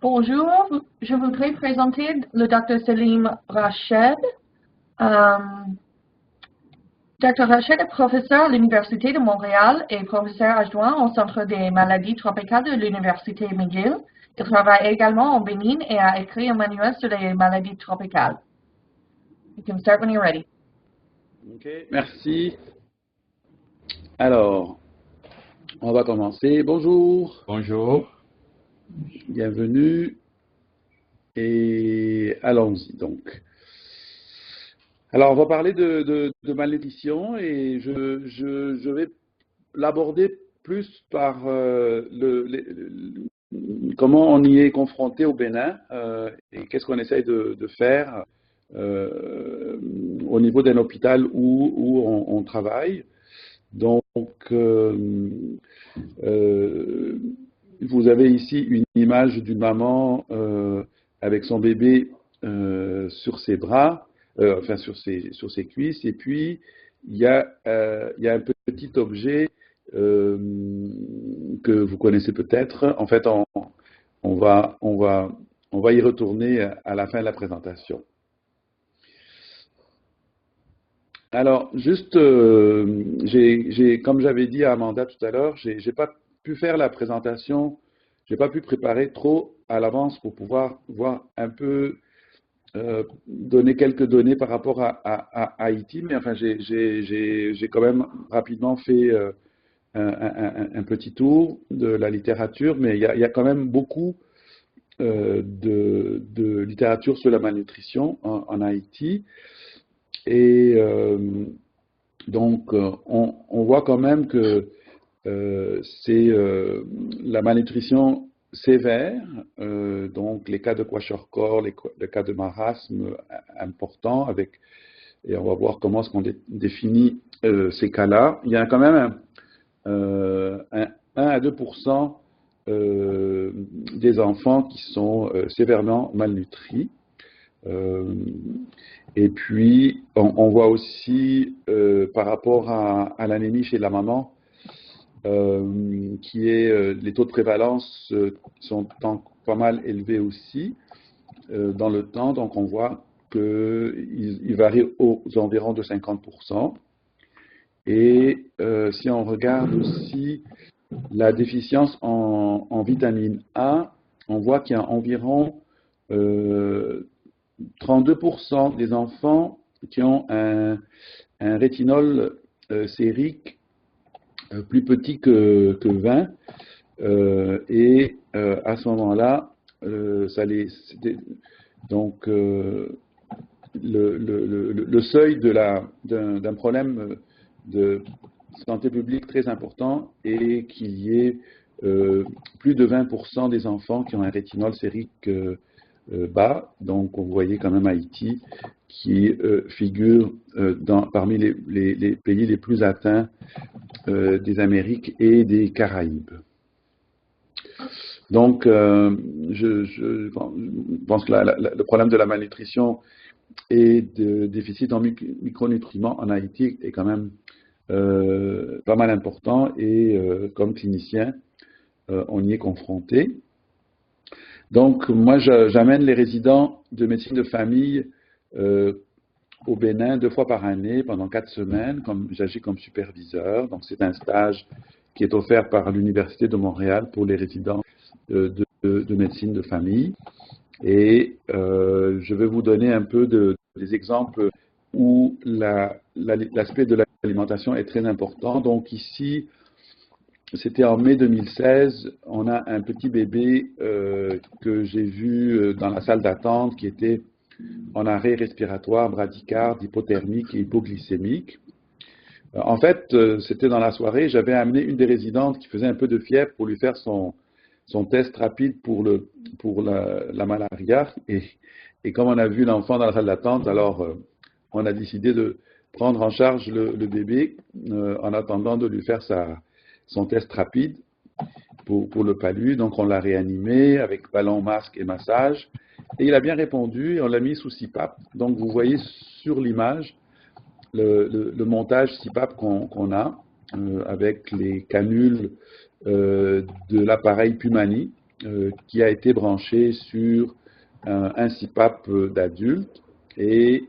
Bonjour, je voudrais présenter le Dr Selim Rached. Euh, Dr Rached est professeur à l'Université de Montréal et professeur adjoint au Centre des maladies tropicales de l'Université McGill. Il travaille également au Bénin et a écrit un manuel sur les maladies tropicales. You can start when you're ready. Ok, merci. Alors, on va commencer. Bonjour. Bonjour. Bienvenue. Et allons-y donc. Alors, on va parler de malnutrition et je vais l'aborder plus par comment on y est confronté au Bénin et qu'est-ce qu'on essaye de faire au niveau d'un hôpital où on travaille. Donc, vous avez ici une image d'une maman avec son bébé sur ses bras, enfin sur ses cuisses, et puis il y a un petit objet que vous connaissez peut-être. En fait, on va y retourner à la fin de la présentation. Alors, juste, comme j'avais dit à Amanda tout à l'heure, j'ai pas pu faire la présentation, j'ai pas pu préparer trop à l'avance pour pouvoir voir un peu, donner quelques données par rapport à Haïti, mais enfin, j'ai quand même rapidement fait un petit tour de la littérature, mais il y a quand même beaucoup de littérature sur la malnutrition en Haïti. Et donc, on voit quand même que c'est la malnutrition sévère, donc les cas de kwashiorkor, les cas de marasme importants, et on va voir comment est-ce qu'on définit ces cas-là. Il y a quand même 1 à 2% des enfants qui sont sévèrement malnutris. Et puis, on voit aussi, par rapport à l'anémie chez la maman, les taux de prévalence sont pas mal élevés aussi dans le temps. Donc, on voit qu'ils varient aux environs de 50%. Et si on regarde aussi la déficience en vitamine A, on voit qu'il y a environ 32% des enfants qui ont un rétinol sérique plus petit que 20, et à ce moment-là, donc le seuil d'un problème de santé publique très important est qu'il y ait plus de 20% des enfants qui ont un rétinol sérique bas. Donc, vous voyez quand même Haïti qui figure parmi les pays les plus atteints des Amériques et des Caraïbes. Donc, je pense que le problème de la malnutrition et de déficit en micronutriments en Haïti est quand même pas mal important, et comme clinicien, on y est confronté. Donc, moi, j'amène les résidents de médecine de famille au Bénin 2 fois par année pendant 4 semaines. J'agis comme superviseur. Donc, c'est un stage qui est offert par l'Université de Montréal pour les résidents de médecine de famille. Et je vais vous donner un peu des exemples où l'aspect de l'alimentation est très important. Donc, ici, c'était en mai 2016, on a un petit bébé que j'ai vu dans la salle d'attente qui était en arrêt respiratoire, bradycarde, hypothermique et hypoglycémique. En fait, c'était dans la soirée, j'avais amené une des résidentes qui faisait un peu de fièvre pour lui faire son test rapide pour la malaria. Et comme on a vu l'enfant dans la salle d'attente, alors on a décidé de prendre en charge le bébé en attendant de lui faire son test rapide pour le palu. Donc, on l'a réanimé avec ballon, masque et massage. Et il a bien répondu et on l'a mis sous CPAP. Donc, vous voyez sur l'image le montage CPAP qu'on a avec les canules de l'appareil Pumani. qui a été branché sur un CPAP d'adulte, et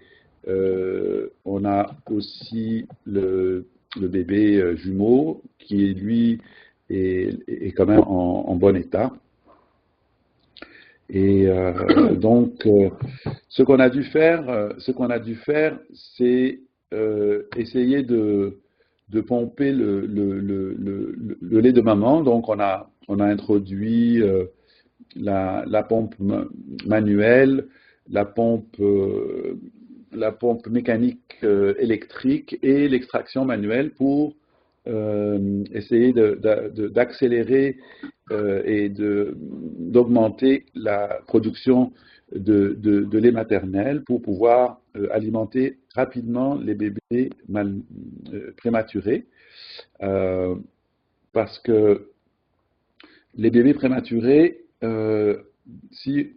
on a aussi le bébé jumeau qui, lui, est quand même en bon état. Et donc, ce qu'on a dû faire, c'est essayer de pomper le lait de maman. Donc, on a introduit la pompe manuelle, la pompe mécanique électrique et l'extraction manuelle pour essayer d'accélérer et d'augmenter la production de lait maternel pour pouvoir alimenter rapidement les bébés prématurés. Parce que les bébés prématurés, si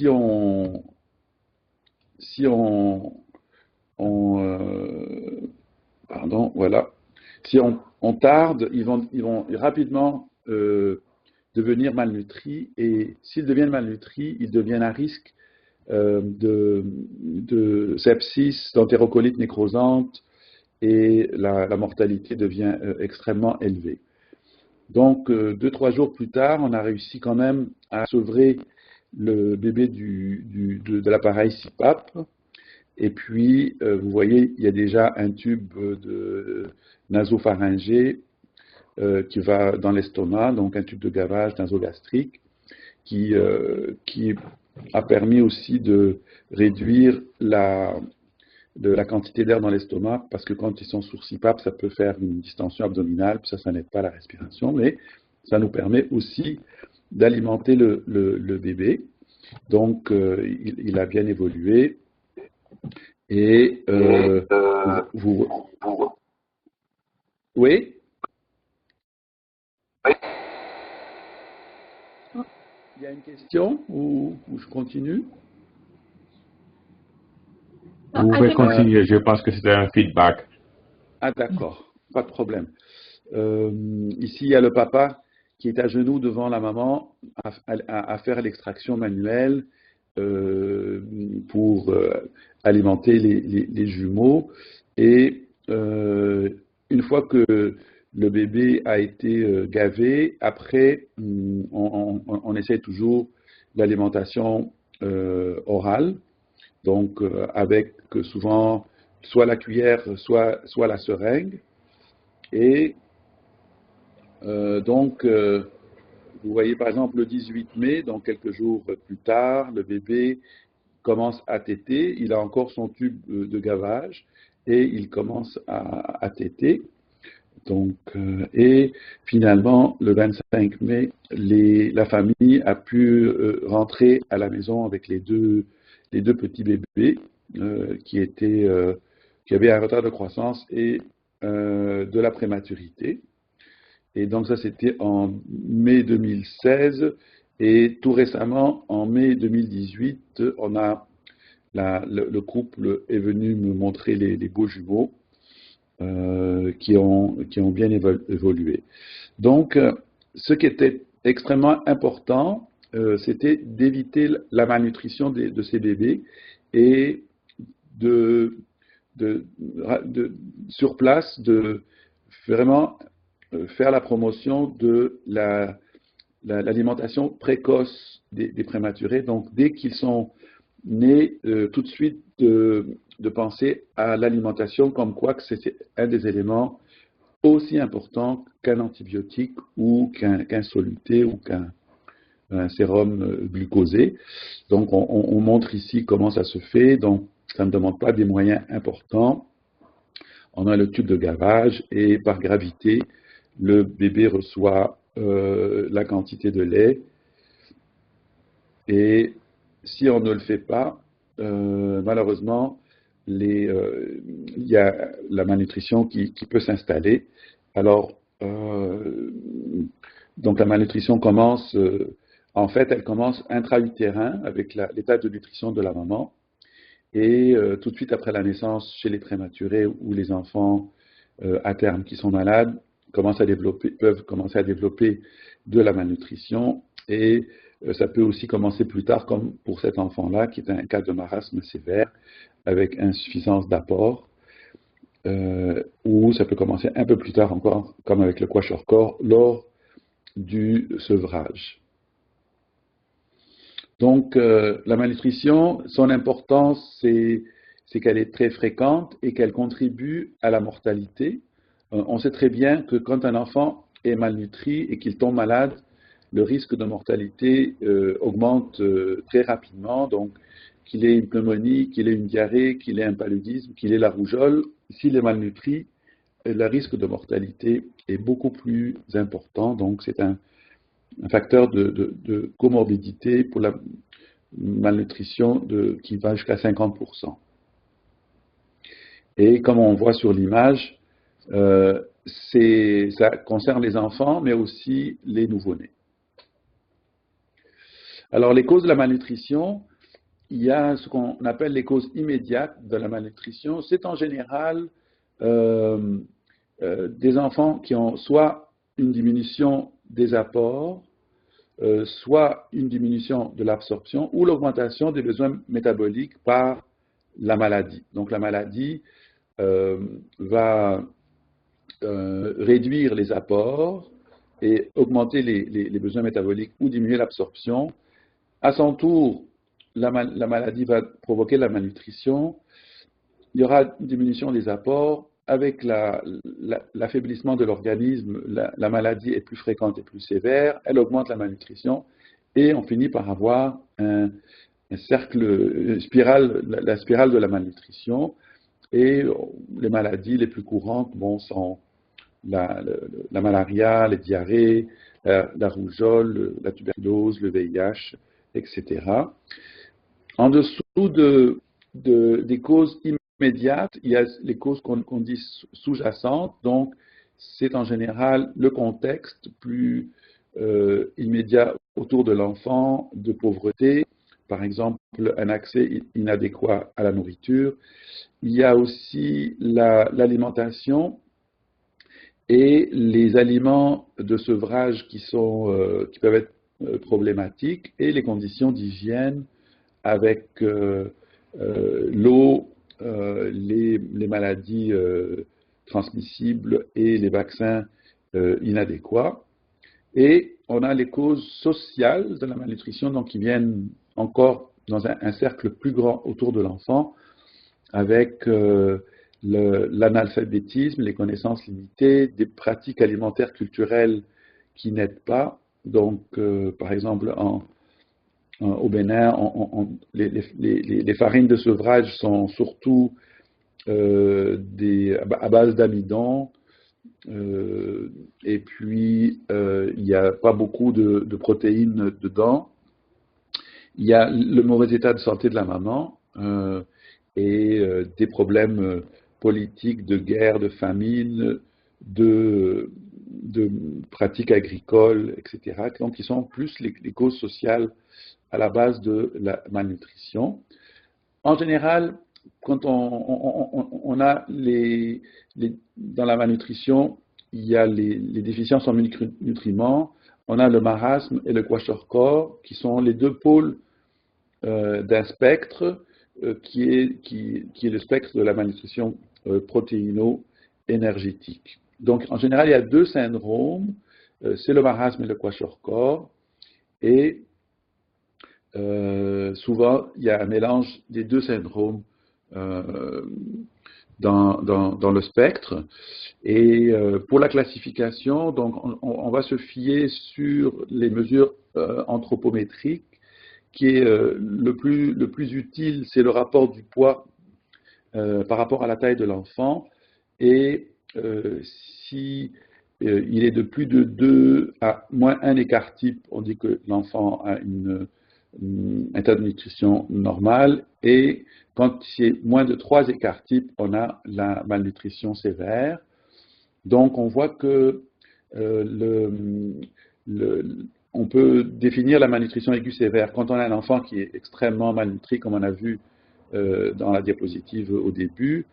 on tarde, ils vont rapidement devenir malnutris, et s'ils deviennent malnutris, ils deviennent à risque de sepsis, d'entérocolite nécrosante, et la mortalité devient extrêmement élevée. Donc, 2-3 jours plus tard, on a réussi quand même à sauver le bébé de l'appareil CPAP. Et puis, vous voyez, il y a déjà un tube nasopharyngé qui va dans l'estomac, donc un tube de gavage nasogastrique, qui a permis aussi de réduire la quantité d'air dans l'estomac, parce que quand ils sont sur CPAP, ça peut faire une distension abdominale, puis ça n'aide pas la respiration, mais ça nous permet aussi d'alimenter le bébé. Donc, il a bien évolué. Et oui? Il y a une question ou je continue? Vous pouvez continuer, je pense que c'était un feedback. Ah d'accord, pas de problème. Ici, il y a le papa qui est à genoux devant la maman à faire l'extraction manuelle pour alimenter les jumeaux. Et une fois que le bébé a été gavé, après, on essaie toujours l'alimentation orale, donc avec souvent soit la cuillère, soit la seringue. Et donc, vous voyez par exemple le 18 mai, donc quelques jours plus tard, le bébé commence à téter, il a encore son tube de gavage et il commence à téter. Donc, et finalement, le 25 mai, la famille a pu rentrer à la maison avec les deux petits bébés qui avaient un retard de croissance et de la prématurité. Et donc ça, c'était en mai 2016. Et tout récemment, en mai 2018, le couple est venu me montrer les beaux jumeaux qui ont bien évolué. Donc, ce qui était extrêmement important, c'était d'éviter la malnutrition de ces bébés et sur place, de vraiment faire la promotion de l'alimentation précoce des prématurés. Donc, dès qu'ils sont nés, tout de suite de penser à l'alimentation comme quoi que c'est un des éléments aussi importants qu'un antibiotique ou qu'un soluté ou qu'un sérum glucosé. Donc, on montre ici comment ça se fait. Donc, ça ne demande pas des moyens importants. On a le tube de gavage et par gravité, le bébé reçoit la quantité de lait. Et si on ne le fait pas, malheureusement, il y a la malnutrition qui peut s'installer. Alors, donc la malnutrition commence, en fait, elle commence intra-utérin avec l'état de nutrition de la maman. Et tout de suite après la naissance, chez les prématurés ou les enfants à terme qui sont malades, peuvent commencer à développer de la malnutrition. Et ça peut aussi commencer plus tard, comme pour cet enfant-là, qui est un cas de marasme sévère, avec insuffisance d'apport, ou ça peut commencer un peu plus tard encore, comme avec le kwashiorkor, lors du sevrage. Donc, la malnutrition, son importance, c'est qu'elle est très fréquente et qu'elle contribue à la mortalité. On sait très bien que quand un enfant est malnutri et qu'il tombe malade, le risque de mortalité augmente très rapidement. Donc, qu'il ait une pneumonie, qu'il ait une diarrhée, qu'il ait un paludisme, qu'il ait la rougeole, s'il est malnutri, le risque de mortalité est beaucoup plus important. Donc, c'est un facteur de comorbidité pour la malnutrition qui va jusqu'à 50%. Et comme on voit sur l'image, ça concerne les enfants, mais aussi les nouveau-nés. Alors, les causes de la malnutrition, il y a ce qu'on appelle les causes immédiates de la malnutrition. C'est en général des enfants qui ont soit une diminution des apports, soit une diminution de l'absorption ou l'augmentation des besoins métaboliques par la maladie. Donc la maladie va réduire les apports et augmenter les besoins métaboliques ou diminuer l'absorption. À son tour, la maladie va provoquer la malnutrition. Il y aura une diminution des apports. Avec l'affaiblissement de l'organisme, la maladie est plus fréquente et plus sévère. Elle augmente la malnutrition et on finit par avoir un cercle, la spirale de la malnutrition. Et les maladies les plus courantes sont la malaria, les diarrhées, la rougeole, la tuberculose, le VIH, etc. En dessous des causes immédiates, il y a les causes qu'on dit sous-jacentes. Donc, c'est en général le contexte plus immédiat autour de l'enfant, de pauvreté, par exemple un accès inadéquat à la nourriture. Il y a aussi l'alimentation et les aliments de sevrage qui peuvent être problématiques et les conditions d'hygiène avec l'eau, les maladies transmissibles et les vaccins inadéquats. Et on a les causes sociales de la malnutrition, donc qui viennent encore dans un cercle plus grand autour de l'enfant, avec l'analphabétisme, les connaissances limitées, des pratiques alimentaires culturelles qui n'aident pas. Donc, par exemple, au Bénin, les farines de sevrage sont surtout à base d'amidon, et puis il n'y a pas beaucoup de protéines dedans. Il y a le mauvais état de santé de la maman et des problèmes politiques, de guerre, de famine, de pratiques agricoles, etc. Donc, qui sont plus les causes sociales à la base de la malnutrition. En général, quand on a dans la malnutrition, il y a les déficiences en nutriments, on a le marasme et le kwashiorkor, qui sont les deux pôles d'un spectre qui est le spectre de la malnutrition protéino-énergétique. Donc, en général, il y a deux syndromes, c'est le marasme et le kwashiorkor, et souvent, il y a un mélange des deux syndromes dans le spectre. Et pour la classification, donc, on va se fier sur les mesures anthropométriques, qui est le plus utile, c'est le rapport du poids par rapport à la taille de l'enfant. Et si il est de plus de 2 à moins 1 écart type, on dit que l'enfant a un état de nutrition normal, et quand c'est moins de 3 écarts types, on a la malnutrition sévère. Donc on voit que on peut définir la malnutrition aiguë sévère quand on a un enfant qui est extrêmement malnutri, comme on a vu dans la diapositive au début,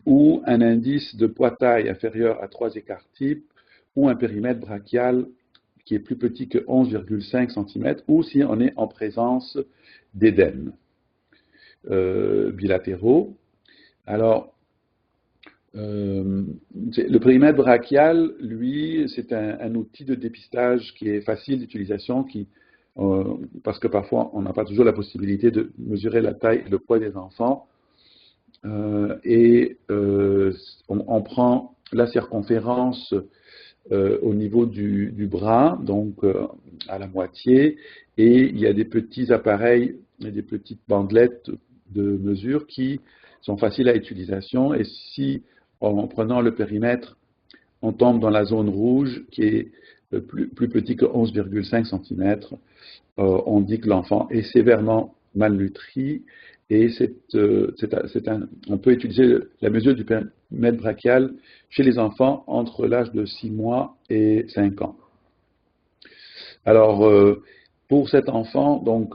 ou un indice de poids-taille inférieur à 3 écarts types, ou un périmètre brachial qui est plus petit que 11,5 cm, ou si on est en présence d'édèmes bilatéraux. Alors, le périmètre brachial, lui, c'est un outil de dépistage qui est facile d'utilisation, parce que parfois on n'a pas toujours la possibilité de mesurer la taille et le poids des enfants. On prend la circonférence au niveau du bras, donc à la moitié, et il y a des petits appareils et des petites bandelettes de mesure qui sont faciles à utilisation, et si en prenant le périmètre, on tombe dans la zone rouge qui est plus petit que 11,5 cm, on dit que l'enfant est sévèrement malnutri, et on peut utiliser la mesure du périmètre brachial chez les enfants entre l'âge de 6 mois et 5 ans. Alors, pour cet enfant, donc,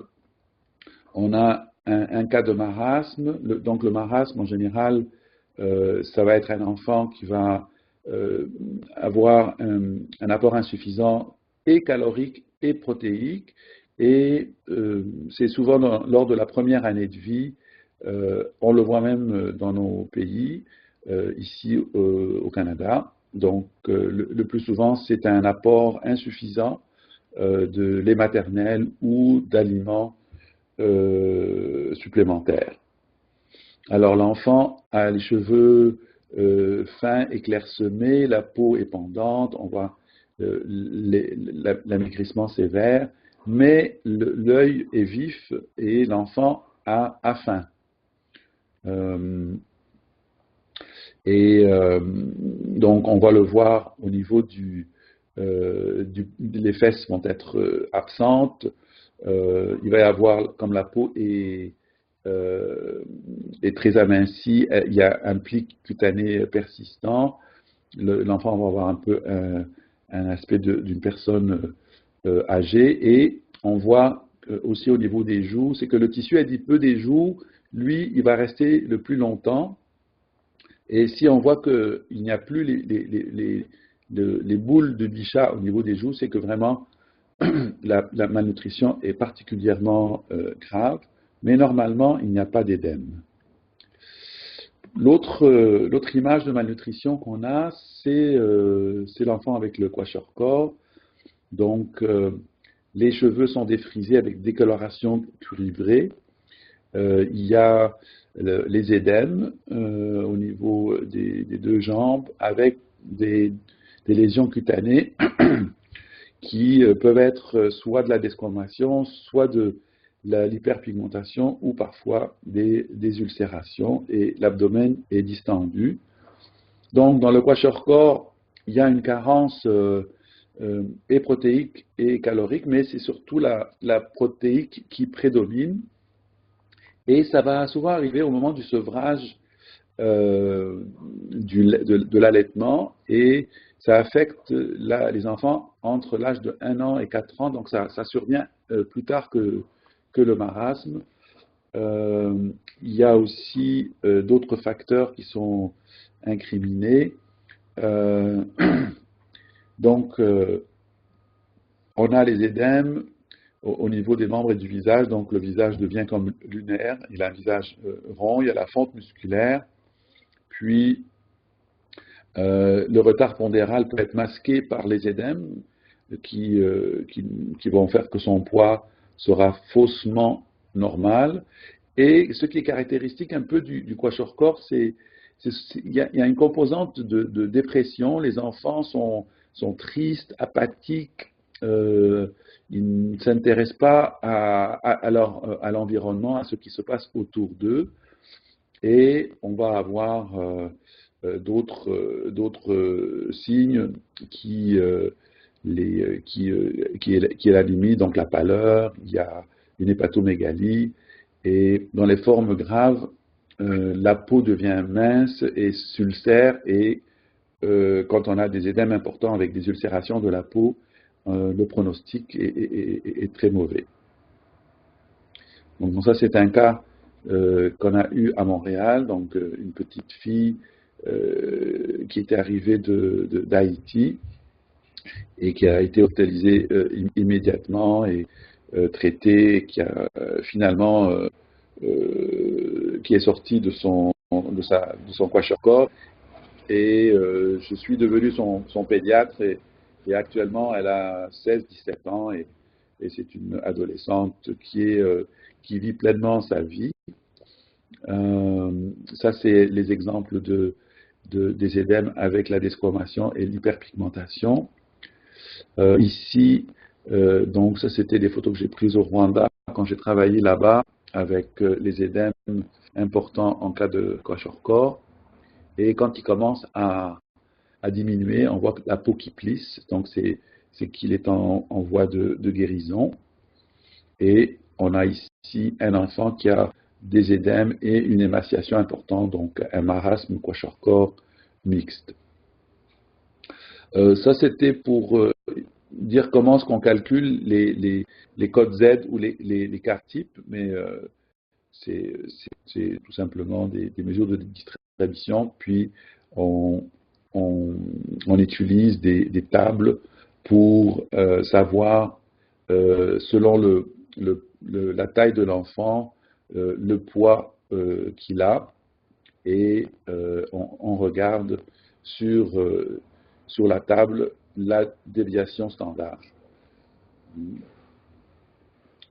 on a un cas de marasme. Donc, le marasme, en général, ça va être un enfant qui va avoir un apport insuffisant et calorique et protéique, et c'est souvent lors de la première année de vie. On le voit même dans nos pays, ici au Canada. Donc, le plus souvent, c'est un apport insuffisant de lait maternel ou d'aliments supplémentaires. Alors, l'enfant a les cheveux fins et clairsemés, la peau est pendante, on voit l'amaigrissement sévère, mais l'œil est vif et l'enfant a faim. Donc, on va le voir au niveau les fesses vont être absentes. Il va y avoir, comme la peau est très amincie, il y a un pli cutané persistant. L'enfant va avoir un peu un aspect d'une personne âgée, et on voit aussi au niveau des joues, c'est que le tissu adipeux des joues, lui, il va rester le plus longtemps. Et si on voit qu'il n'y a plus les boules de Bichat au niveau des joues, c'est que vraiment la malnutrition est particulièrement grave, mais normalement, il n'y a pas d'édème. L'autre image de malnutrition qu'on a, c'est l'enfant avec le kwashiorkor. Donc, les cheveux sont défrisés avec décoloration cuivrée. Il y a les édèmes au niveau des deux jambes, avec des lésions cutanées qui peuvent être soit de la desquamation, soit de l'hyperpigmentation, ou parfois des ulcérations, et l'abdomen est distendu. Donc, dans le kwashiorkor, il y a une carence et protéique et calorique, mais c'est surtout la protéique qui prédomine. Et ça va souvent arriver au moment du sevrage de l'allaitement, et ça affecte les enfants entre l'âge de 1 an et 4 ans, donc ça survient plus tard que le marasme. Il y a aussi d'autres facteurs qui sont incriminés. Donc, on a les édèmes au niveau des membres et du visage. Donc, le visage devient comme lunaire, il a un visage rond, il y a la fonte musculaire, puis le retard pondéral peut être masqué par les édèmes qui vont faire que son poids sera faussement normal. Et ce qui est caractéristique un peu du kwashiorkor, il y a une composante de dépression. Les enfants sont tristes, apathiques, ils ne s'intéressent pas à l'environnement, à ce qui se passe autour d'eux, et on va avoir d'autres signes qui est la limite, donc la pâleur, il y a une hépatomégalie, et dans les formes graves, la peau devient mince et s'ulcère, et quand on a des édèmes importants avec des ulcérations de la peau, le pronostic est très mauvais. Donc ça, c'est un cas qu'on a eu à Montréal, donc une petite fille qui était arrivée d'Haïti, et qui a été hospitalisé immédiatement et traité, et qui a finalement qui est sorti de son kwashiorkor, et je suis devenu son pédiatre, et actuellement elle a 16-17 ans, et c'est une adolescente qui vit pleinement sa vie. Ça, c'est les exemples des édèmes avec la desquamation et l'hyperpigmentation. Ici, donc ça, c'était des photos que j'ai prises au Rwanda quand j'ai travaillé là-bas avec les édèmes importants en cas de kwashiorkor. Et quand il commence à diminuer, on voit la peau qui plisse, donc c'est qu'il est en voie de guérison. Et on a ici un enfant qui a des édèmes et une émaciation importante, donc un marasme kwashiorkor mixte. Ça, c'était pour dire comment est-ce qu'on calcule les codes Z ou les quarts types, mais c'est tout simplement des mesures de distribution, puis on utilise des tables pour savoir, selon la taille de l'enfant, le poids qu'il a, et on regarde sur la table la déviation standard.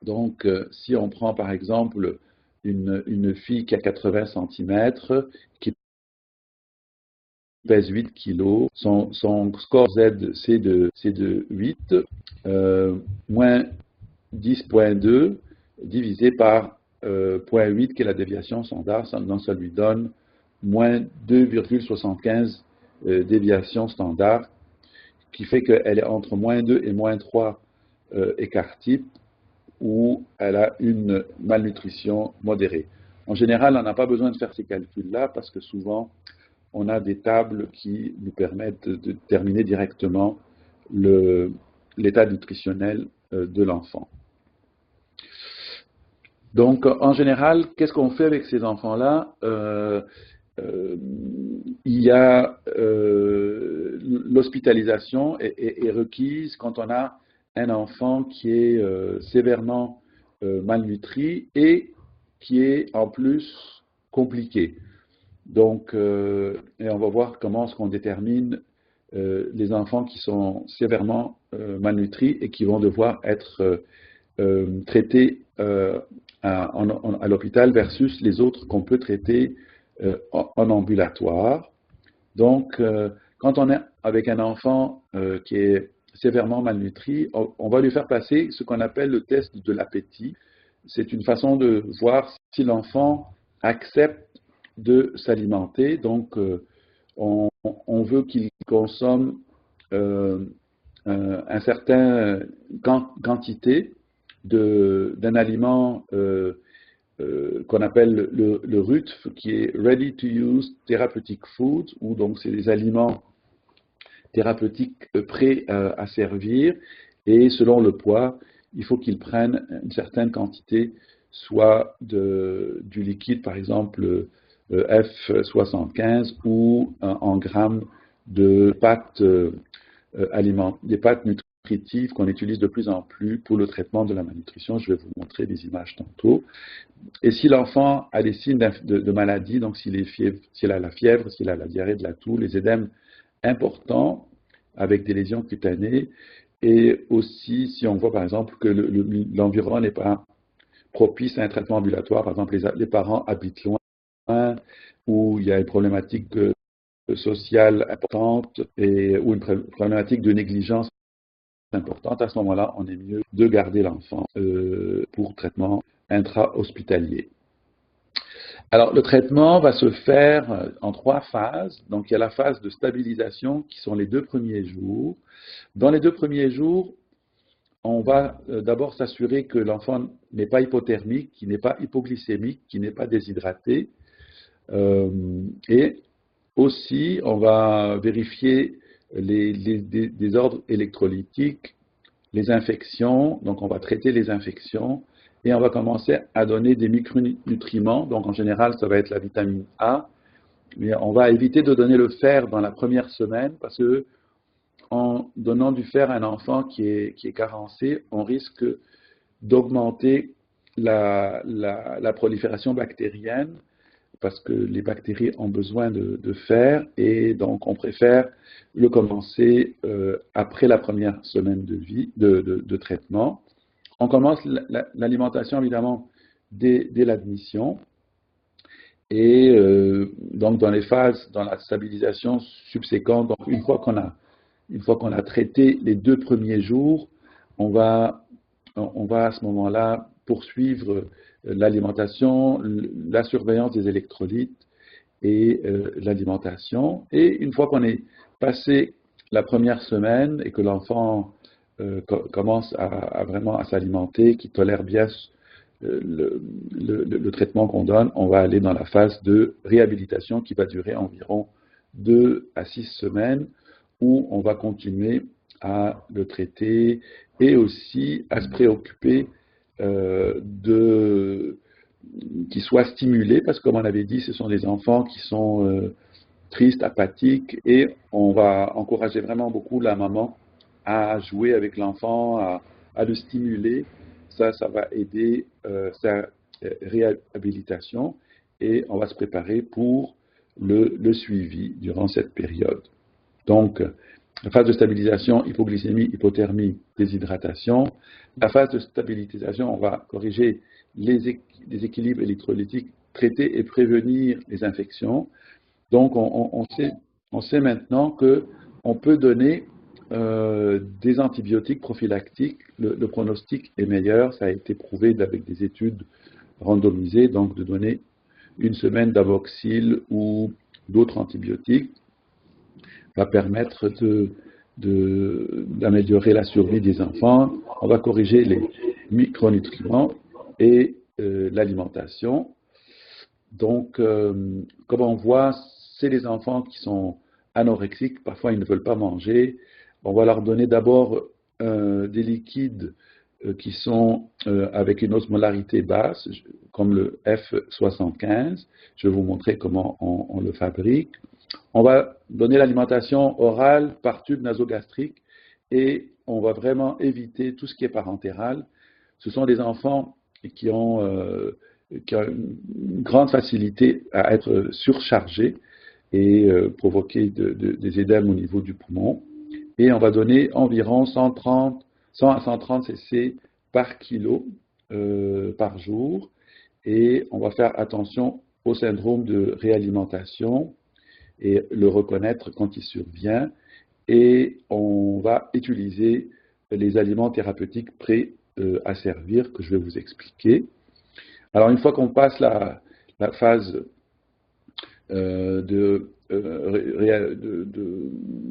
Donc, si on prend par exemple une fille qui a 80 cm, qui pèse 8 kg, son score Z c'est de 8, moins 10,2 divisé par 0,8 qui est la déviation standard, donc ça lui donne moins 2,75 déviation standard, qui fait qu'elle est entre moins 2 et moins 3 écart type, où elle a une malnutrition modérée. En général, on n'a pas besoin de faire ces calculs-là parce que souvent, on a des tables qui nous permettent de déterminer directement l'état nutritionnel de l'enfant. Donc, en général, qu'est-ce qu'on fait avec ces enfants-là? Il y a l'hospitalisation est requise quand on a un enfant qui est sévèrement malnutri et qui est en plus compliqué. Donc, et on va voir comment est-ce qu'on détermine les enfants qui sont sévèrement malnutris et qui vont devoir être traités à l'hôpital versus les autres qu'on peut traiter en ambulatoire. Donc, quand on est avec un enfant qui est sévèrement malnutri, on va lui faire passer ce qu'on appelle le test de l'appétit. C'est une façon de voir si l'enfant accepte de s'alimenter. Donc, on veut qu'il consomme un certain quantité d'un aliment qu'on appelle le RUTF, qui est Ready to Use Therapeutic Food, ou donc c'est des aliments thérapeutiques prêts à servir, et selon le poids, il faut qu'ils prennent une certaine quantité, soit du liquide, par exemple F75, ou en grammes de pâtes des pâtes nutritives qu'on utilise de plus en plus pour le traitement de la malnutrition. Je vais vous montrer des images tantôt. Et si l'enfant a des signes de maladie, donc s'il a la fièvre, s'il a la diarrhée, de la toux, les édèmes importants avec des lésions cutanées, et aussi si on voit par exemple que l'environnement n'est pas propice à un traitement ambulatoire, par exemple les parents habitent loin, où il y a une problématique sociale importante ou une problématique de négligence importante, à ce moment-là, on est mieux de garder l'enfant pour traitement intra-hospitalier. Alors, le traitement va se faire en 3 phases. Donc, il y a la phase de stabilisation qui sont les 2 premiers jours. Dans les 2 premiers jours, on va d'abord s'assurer que l'enfant n'est pas hypothermique, qu'il n'est pas hypoglycémique, qu'il n'est pas déshydraté. Et aussi, on va vérifier les désordres électrolytiques, les infections. Donc, on va traiter les infections. Et on va commencer à donner des micronutriments. Donc, en général, ça va être la vitamine A. Mais on va éviter de donner le fer dans la première semaine parce que en donnant du fer à un enfant qui est carencé, on risque d'augmenter la prolifération bactérienne parce que les bactéries ont besoin de fer et donc on préfère le commencer après la première semaine de traitement. On commence l'alimentation évidemment dès l'admission et donc dans la stabilisation subséquente, donc une fois qu'on a traité les 2 premiers jours, on va à ce moment-là poursuivre l'alimentation, la surveillance des électrolytes et l'alimentation. Et une fois qu'on est passé la première semaine et que l'enfant commence vraiment à s'alimenter, qui tolère bien le traitement qu'on donne, on va aller dans la phase de réhabilitation qui va durer environ 2 à 6 semaines où on va continuer à le traiter et aussi à se préoccuper qu'il soit stimulé parce que comme on avait dit, ce sont des enfants qui sont tristes, apathiques et on va encourager vraiment beaucoup la maman à jouer avec l'enfant, à le stimuler. Ça va aider sa réhabilitation et on va se préparer pour le suivi durant cette période. Donc, la phase de stabilisation, hypoglycémie, hypothermie, déshydratation. La phase de stabilisation, on va corriger les équilibres électrolytiques, traiter et prévenir les infections. Donc, on sait maintenant qu'on peut donner des antibiotiques prophylactiques. Le pronostic est meilleur. Ça a été prouvé avec des études randomisées, donc de donner 1 semaine d'Avoxyl ou d'autres antibiotiques va permettre d'améliorer la survie des enfants. On va corriger les micronutriments et l'alimentation. Donc, comme on voit, c'est les enfants qui sont anorexiques, parfois ils ne veulent pas manger. On va leur donner d'abord des liquides qui sont avec une osmolarité basse, comme le F75. Je vais vous montrer comment on le fabrique. On va donner l'alimentation orale par tube nasogastrique et on va vraiment éviter tout ce qui est parentéral. Ce sont des enfants qui ont une grande facilité à être surchargés et provoquer des édèmes au niveau du poumon. Et on va donner environ 100 à 130 cc par kilo par jour. Et on va faire attention au syndrome de réalimentation et le reconnaître quand il survient. Et on va utiliser les aliments thérapeutiques prêts à servir, que je vais vous expliquer. Alors, une fois qu'on passe la phase de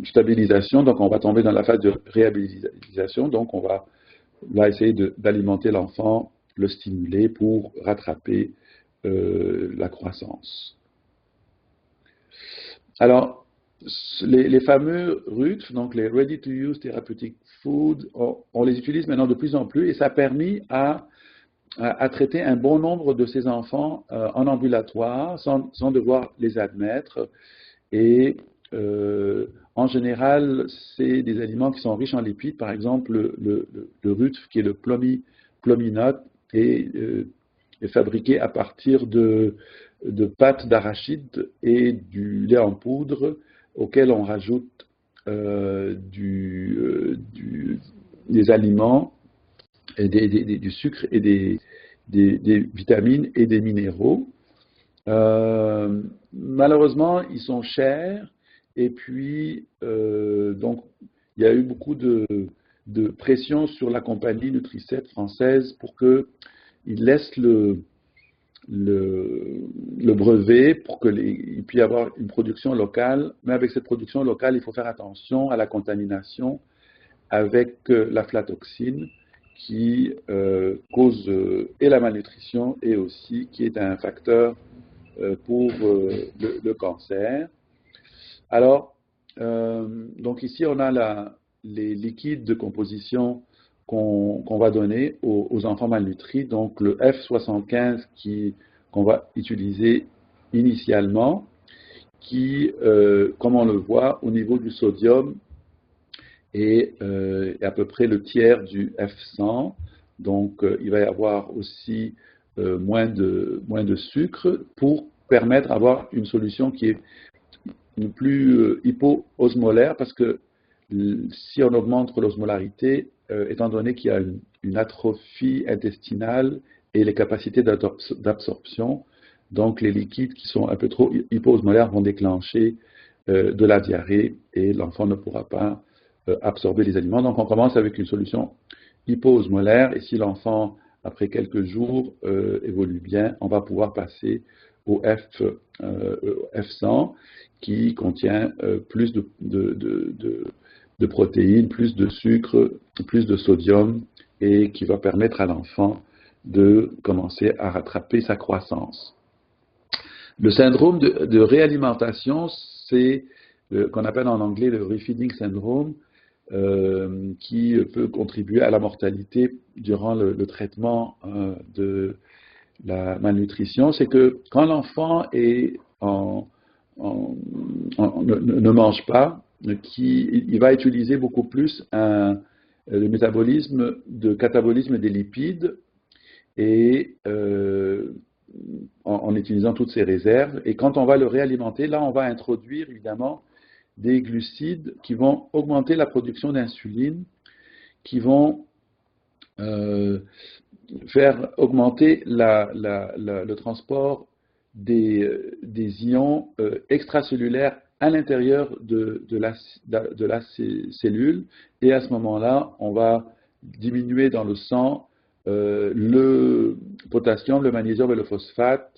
stabilisation, donc on va tomber dans la phase de réhabilitation, donc on va là essayer d'alimenter l'enfant, le stimuler pour rattraper la croissance. Alors, les fameux RUTF, donc les Ready to Use Therapeutic Food, on les utilise maintenant de plus en plus et ça a permis à traiter un bon nombre de ces enfants en ambulatoire sans devoir les admettre. Et en général, c'est des aliments qui sont riches en lipides. Par exemple, le RUTF, qui est le plominote, est fabriqué à partir de pâtes d'arachide et du lait en poudre auquel on rajoute des aliments, et du sucre et des vitamines et des minéraux. Malheureusement, ils sont chers et puis donc il y a eu beaucoup de pression sur la compagnie Nutricet française pour qu'ils laissent le brevet pour qu'il puisse y avoir une production locale. Mais avec cette production locale, il faut faire attention à la contamination avec l'aflatoxine qui cause et la malnutrition et aussi qui est un facteur pour le cancer. Alors, donc ici, on a les liquides de composition qu'on va donner aux enfants malnutris. Donc, le F75 qu'on va utiliser initialement, qui, comme on le voit, au niveau du sodium, et à peu près le tiers du F100. Donc, il va y avoir aussi moins de sucre pour permettre d'avoir une solution qui est plus hypo-osmolaire, parce que si on augmente l'osmolarité, étant donné qu'il y a une atrophie intestinale et les capacités d'absorption, donc les liquides qui sont un peu trop hypo-osmolaires vont déclencher de la diarrhée et l'enfant ne pourra pas absorber les aliments. Donc on commence avec une solution hypo-osmolaire et si l'enfant, après quelques jours, évolue bien, on va pouvoir passer au F100 qui contient plus de protéines, plus de sucre, plus de sodium et qui va permettre à l'enfant de commencer à rattraper sa croissance. Le syndrome de réalimentation, c'est qu'on appelle en anglais le refeeding syndrome, qui peut contribuer à la mortalité durant le traitement de la malnutrition. C'est que quand l'enfant est ne mange pas, il va utiliser beaucoup plus le métabolisme de catabolisme des lipides et en utilisant toutes ses réserves. Et quand on va le réalimenter, là, on va introduire évidemment des glucides qui vont augmenter la production d'insuline, qui vont faire augmenter le transport des ions extracellulaires à l'intérieur de la cellule. Et à ce moment-là, on va diminuer dans le sang le potassium, le magnésium et le phosphate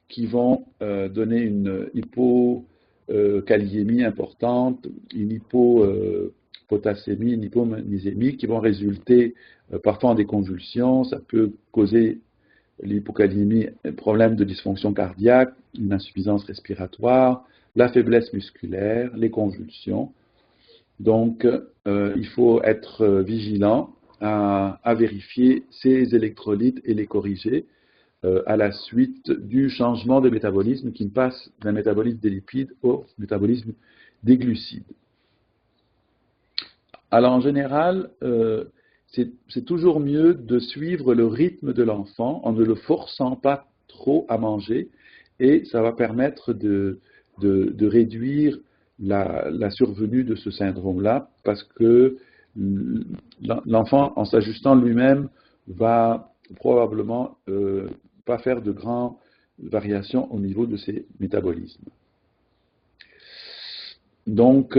qui vont donner une hypokaliémie importante, une hypopotassémie, une hypomagnésémie qui vont résulter parfois en des convulsions. Ça peut causer l'hypokaliémie, un problème de dysfonction cardiaque, une insuffisance respiratoire, la faiblesse musculaire, les convulsions. Donc, il faut être vigilant à vérifier ces électrolytes et les corriger à la suite du changement de métabolisme qui passe d'un métabolisme des lipides au métabolisme des glucides. Alors en général, c'est toujours mieux de suivre le rythme de l'enfant en ne le forçant pas trop à manger et ça va permettre de réduire la survenue de ce syndrome-là parce que l'enfant, en s'ajustant lui-même, va probablement pas faire de grandes variations au niveau de ses métabolismes. Donc,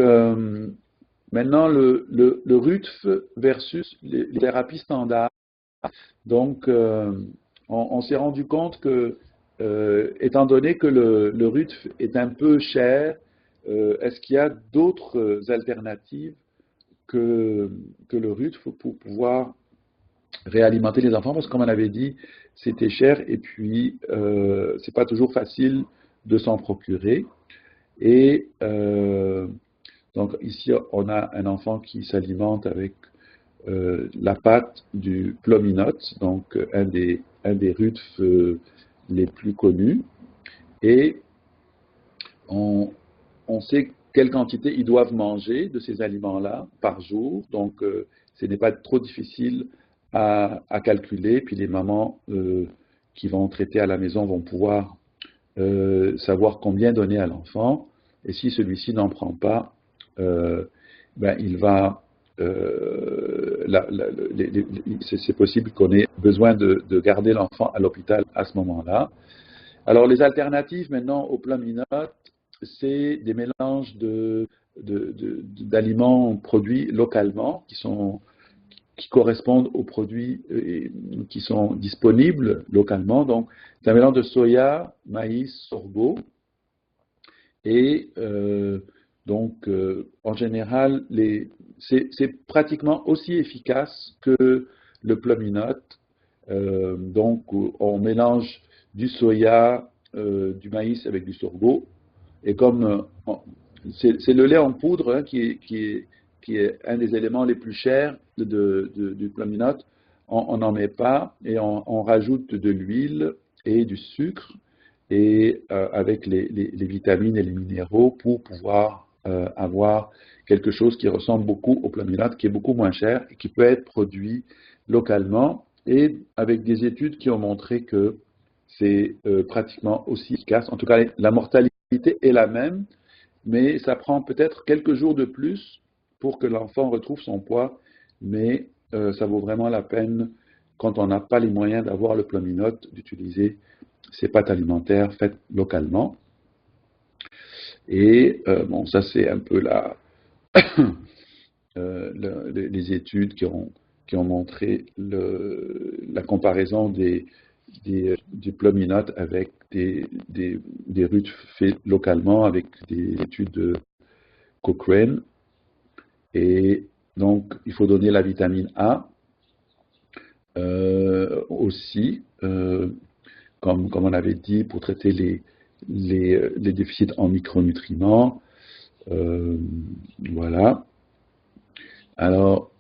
maintenant, le RUTF versus les thérapies standards. Donc, on s'est rendu compte que, étant donné que le RUTF est un peu cher, est-ce qu'il y a d'autres alternatives que le RUTF pour pouvoir réalimenter les enfants? Parce que comme on avait dit, c'était cher et puis c'est pas toujours facile de s'en procurer. Et donc ici, on a un enfant qui s'alimente avec la pâte du Pluminote, donc un des RUTF les plus connus. Et on sait quelle quantité ils doivent manger de ces aliments-là par jour. Donc ce n'est pas trop difficile à calculer. Puis les mamans qui vont traiter à la maison vont pouvoir savoir combien donner à l'enfant. Et si celui-ci n'en prend pas, il va, c'est possible qu'on ait besoin de garder l'enfant à l'hôpital à ce moment-là. Alors les alternatives maintenant au Pluminote, c'est des mélanges d'aliments produits localement qui correspondent aux produits qui sont disponibles localement. Donc c'est un mélange de soya, maïs, sorgho. Et donc, en général, c'est pratiquement aussi efficace que le Pluminote. Donc, on mélange du soya, du maïs avec du sorgho. Et comme c'est le lait en poudre qui est un des éléments les plus chers du Pluminote, on n'en met pas et on rajoute de l'huile et du sucre et avec les vitamines et les minéraux pour pouvoir avoir quelque chose qui ressemble beaucoup au Plominot, qui est beaucoup moins cher et qui peut être produit localement, et avec des études qui ont montré que c'est pratiquement aussi efficace. En tout cas, la mortalité est la même, mais ça prend peut-être quelques jours de plus pour que l'enfant retrouve son poids, mais ça vaut vraiment la peine, quand on n'a pas les moyens d'avoir le Plominot, d'utiliser ces pâtes alimentaires faites localement. Et bon, ça c'est un peu les études qui ont montré la comparaison du Plominot avec des rutes faites localement, avec des études de Cochrane. Et donc, il faut donner la vitamine A aussi, comme on avait dit, pour traiter les déficits en micronutriments. Voilà. Alors,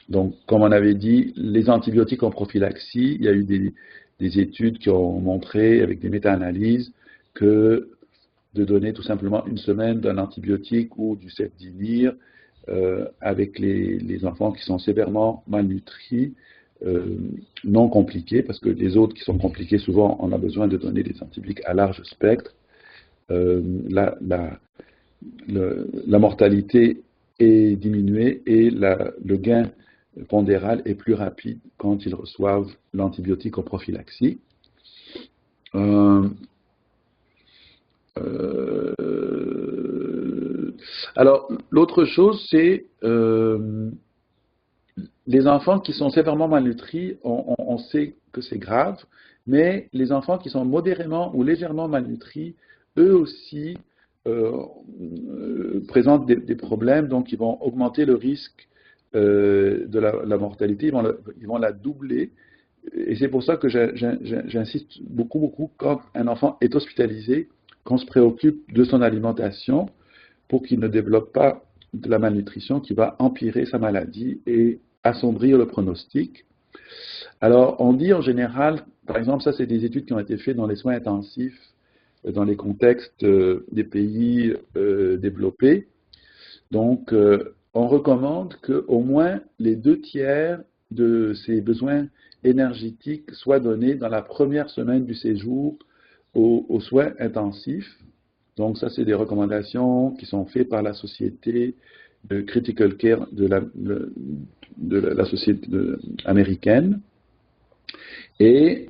donc, comme on avait dit, les antibiotiques en prophylaxie, il y a eu des études qui ont montré, avec des méta-analyses, que de donner tout simplement une semaine d'un antibiotique ou du cefdinir avec les enfants qui sont sévèrement malnutris, non compliqués, parce que les autres qui sont compliqués, souvent, on a besoin de donner des antibiotiques à large spectre. La mortalité est diminuée et le gain pondéral est plus rapide quand ils reçoivent l'antibiotique en prophylaxie. Alors, l'autre chose, c'est les enfants qui sont sévèrement malnutris, on sait que c'est grave, mais les enfants qui sont modérément ou légèrement malnutris, eux aussi présentent des problèmes, donc ils vont augmenter le risque de la mortalité, ils vont la doubler. Et c'est pour ça que j'insiste beaucoup, quand un enfant est hospitalisé, qu'on se préoccupe de son alimentation pour qu'il ne développe pas de la malnutrition qui va empirer sa maladie et assombrir le pronostic. Alors, on dit en général, par exemple, ça c'est des études qui ont été faites dans les soins intensifs, dans les contextes des pays développés. Donc, on recommande qu'au moins les 2/3 de ces besoins énergétiques soient donnés dans la première semaine du séjour aux soins intensifs. Donc, ça, c'est des recommandations qui sont faites par la société de Critical Care de la société américaine. Et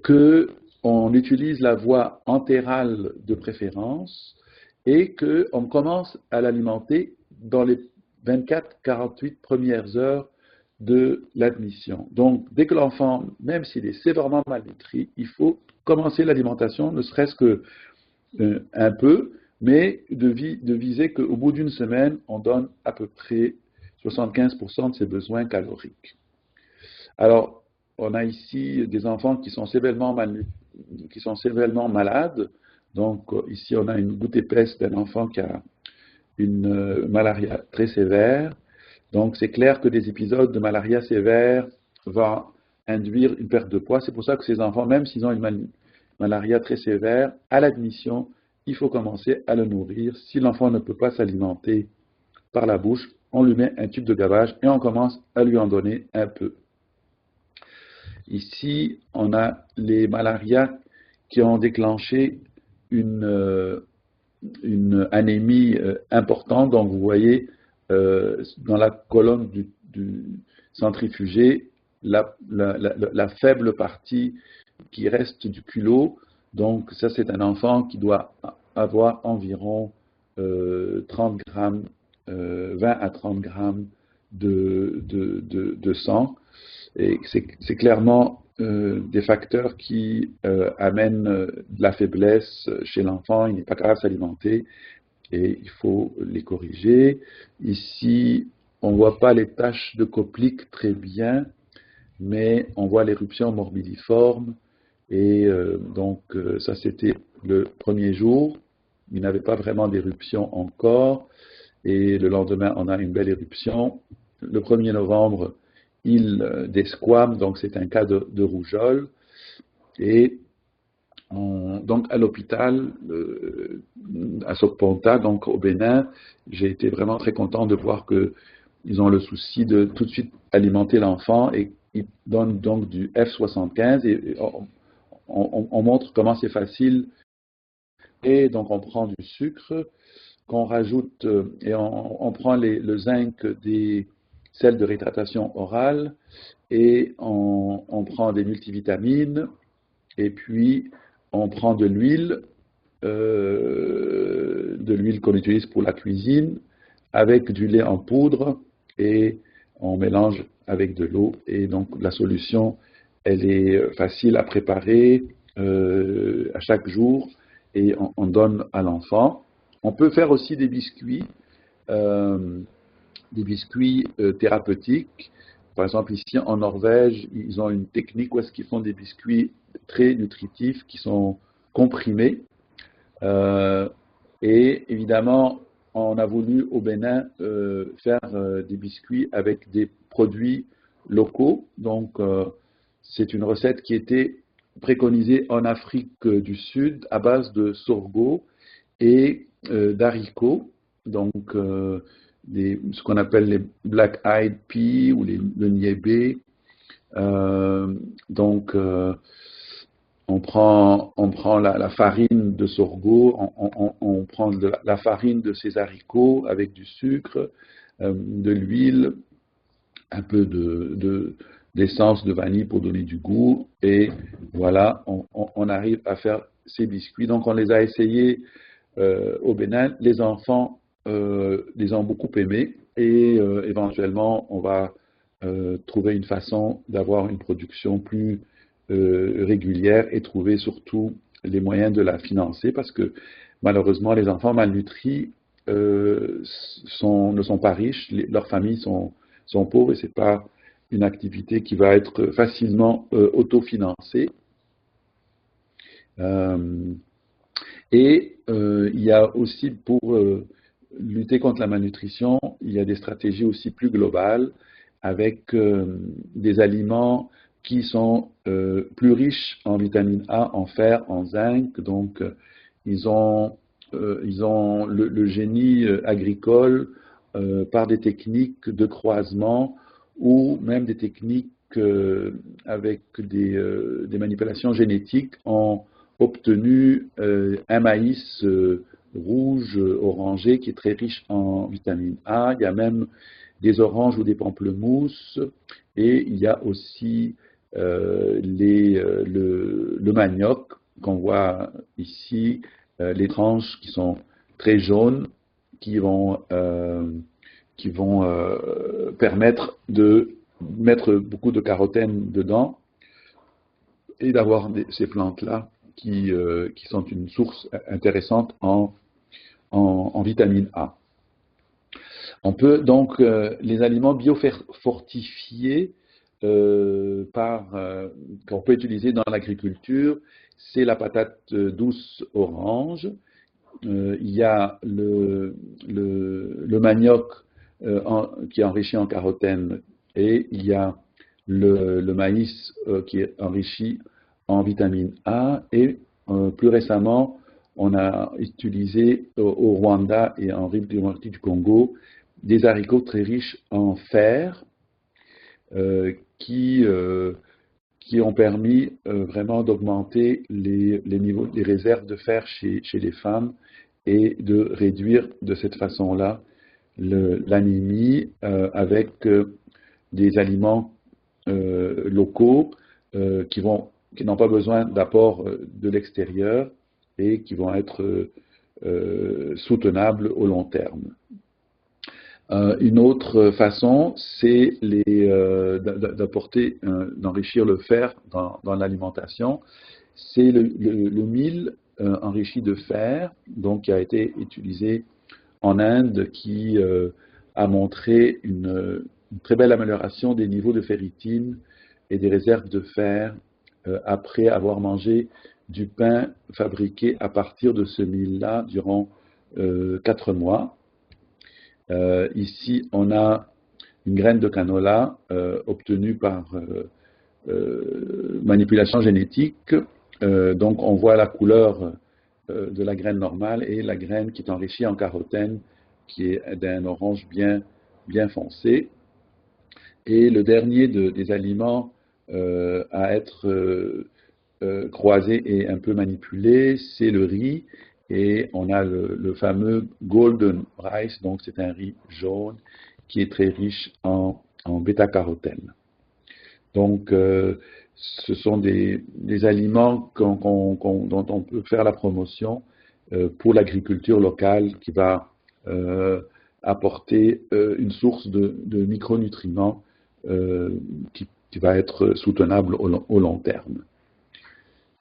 qu'on utilise la voie entérale de préférence et qu'on commence à l'alimenter dans les 24-48 premières heures de l'admission. Donc, dès que l'enfant, même s'il est sévèrement malnutri, il faut commencer l'alimentation, ne serait-ce que un peu, mais de viser qu'au bout d'une semaine, on donne à peu près 75% de ses besoins caloriques. Alors, on a ici des enfants qui sont sévèrement malades. Donc, ici, on a une goutte épaisse d'un enfant qui a une malaria très sévère. Donc, c'est clair que des épisodes de malaria sévère vont induire une perte de poids. C'est pour ça que ces enfants, même s'ils ont une malaria très sévère, à l'admission, il faut commencer à le nourrir. Si l'enfant ne peut pas s'alimenter par la bouche, on lui met un tube de gavage et on commence à lui en donner un peu. Ici, on a les malarias qui ont déclenché une anémie importante. Donc, vous voyez, dans la colonne du centrifugé, la faible partie qui reste du culot. Donc, ça, c'est un enfant qui doit avoir environ 30 grammes, 20 à 30 grammes de sang. Et c'est clairement des facteurs qui amènent de la faiblesse chez l'enfant. Il n'est pas capable de s'alimenter et il faut les corriger. Ici, on ne voit pas les taches de Koplik très bien, mais on voit l'éruption morbidiforme. Et donc, ça, c'était le premier jour. Il n'avait pas vraiment d'éruption encore. Et le lendemain, on a une belle éruption. Le 1er novembre, il desquame, donc c'est un cas de rougeole. Et Donc à l'hôpital, à Sokponta, donc au Bénin, j'ai été vraiment très content de voir qu'ils ont le souci de tout de suite alimenter l'enfant et ils donnent donc du F75 et on montre comment c'est facile. Et donc on prend du sucre, qu'on rajoute et on prend le zinc des sels de réhydratation orale et on prend des multivitamines et puis on prend de l'huile qu'on utilise pour la cuisine avec du lait en poudre et on mélange avec de l'eau et donc la solution elle est facile à préparer à chaque jour et on donne à l'enfant. On peut faire aussi des biscuits thérapeutiques. Par exemple, ici en Norvège, ils ont une technique où est-ce qu'ils font des biscuits très nutritifs qui sont comprimés. Et évidemment, on a voulu au Bénin faire des biscuits avec des produits locaux. Donc, c'est une recette qui était préconisée en Afrique du Sud à base de sorgho et d'haricots. Donc, ce qu'on appelle les black eyed peas ou le niébé. Donc, on prend la farine de sorgho, on prend la farine de ces haricots avec du sucre, de l'huile, un peu d'essence de vanille pour donner du goût, et voilà, on arrive à faire ces biscuits. Donc, on les a essayés au Bénin. Les enfants les ont beaucoup aimés et éventuellement, on va trouver une façon d'avoir une production plus régulière et trouver surtout les moyens de la financer parce que malheureusement, les enfants malnutris ne sont pas riches, leurs familles sont pauvres et ce n'est pas une activité qui va être facilement autofinancée. Et il y a aussi pour lutter contre la malnutrition, il y a des stratégies aussi plus globales avec des aliments qui sont plus riches en vitamine A, en fer, en zinc. Donc, ils ont le génie agricole par des techniques de croisement ou même des techniques avec des manipulations génétiques ont obtenu un maïs rouge orangé qui est très riche en vitamine A. Il y a même des oranges ou des pamplemousses et il y a aussi le manioc qu'on voit ici, les tranches qui sont très jaunes qui vont permettre de mettre beaucoup de carotène dedans et d'avoir ces plantes-là qui sont une source intéressante en vitamine A. On peut donc, les aliments biofortifiés qu'on peut utiliser dans l'agriculture, c'est la patate douce orange, il y a le manioc qui est enrichi en carotène et il y a le maïs qui est enrichi en vitamine A et plus récemment, on a utilisé au Rwanda et en République démocratique du Congo des haricots très riches en fer qui ont permis vraiment d'augmenter les niveaux, les réserves de fer chez les femmes et de réduire de cette façon-là l'anémie avec des aliments locaux qui n'ont pas besoin d'apport de l'extérieur et qui vont être soutenables au long terme. Une autre façon, c'est d'enrichir le fer dans l'alimentation. C'est le mil enrichi de fer, donc qui a été utilisé en Inde, qui a montré une très belle amélioration des niveaux de ferritine et des réserves de fer après avoir mangé du pain fabriqué à partir de ce mil-là durant 4 mois. Ici, on a une graine de canola obtenue par manipulation génétique Donc on voit la couleur de la graine normale et la graine qui est enrichie en carotène, qui est d'un orange bien foncé. Et le dernier des aliments à être croisé et un peu manipulé, c'est le riz. Et on a le fameux golden rice, donc c'est un riz jaune qui est très riche en bêta-carotène. Donc, ce sont des aliments dont on peut faire la promotion pour l'agriculture locale qui va apporter une source de micronutriments qui va être soutenable au long terme.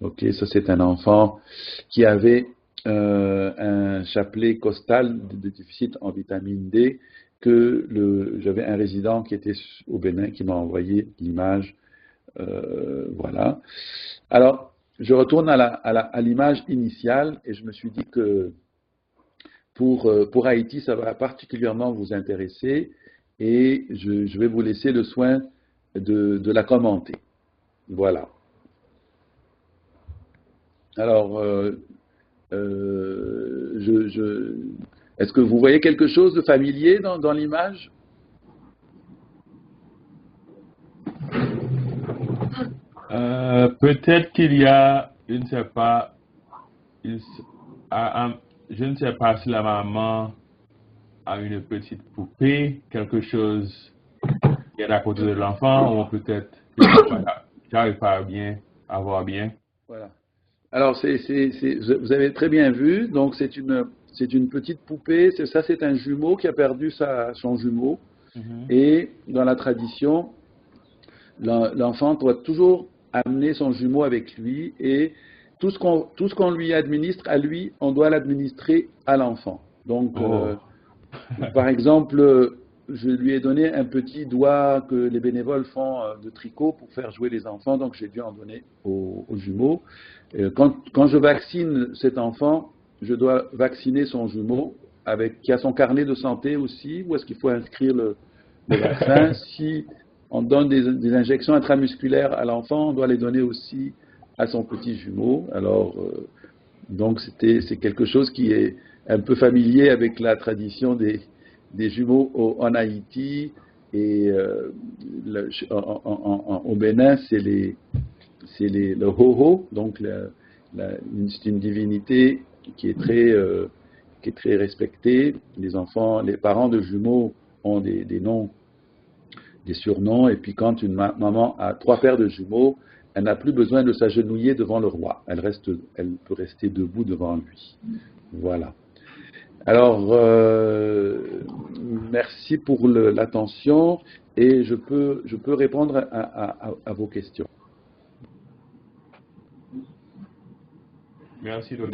Ok, ça c'est un enfant qui avait un chapelet costal de déficit en vitamine D j'avais un résident qui était au Bénin qui m'a envoyé l'image. Voilà. Alors, je retourne à l'image initiale et je me suis dit que pour Haïti, ça va particulièrement vous intéresser et je vais vous laisser le soin de la commenter. Voilà. Alors, est-ce que vous voyez quelque chose de familier dans l'image? Peut-être qu'il y a, je ne sais pas, je ne sais pas si la maman a une petite poupée, quelque chose qui est à côté de l'enfant, ou peut-être j'arrive pas à voir bien. Voilà. Alors, vous avez très bien vu, donc c'est une petite poupée, ça c'est un jumeau qui a perdu son jumeau, et dans la tradition, l'enfant doit toujours amener son jumeau avec lui, et tout ce qu'on lui administre à lui, on doit l'administrer à l'enfant. Donc, par exemple, je lui ai donné un petit doigt que les bénévoles font de tricot pour faire jouer les enfants, donc j'ai dû en donner au jumeau. Quand je vaccine cet enfant, je dois vacciner son jumeau qui a son carnet de santé aussi, où est-ce qu'il faut inscrire le vaccin. Si on donne des injections intramusculaires à l'enfant, on doit les donner aussi à son petit jumeau. Alors, donc c'est quelque chose qui est un peu familier avec la tradition des jumeaux en Haïti et au Bénin, c'est le Ho-Ho, donc c'est une divinité qui est très respectée. Les parents de jumeaux ont des noms, des surnoms, et puis quand une maman a 3 paires de jumeaux, elle n'a plus besoin de s'agenouiller devant le roi. Elle peut rester debout devant lui. Voilà. Alors, merci pour l'attention et je peux répondre à vos questions. Merci, docteur.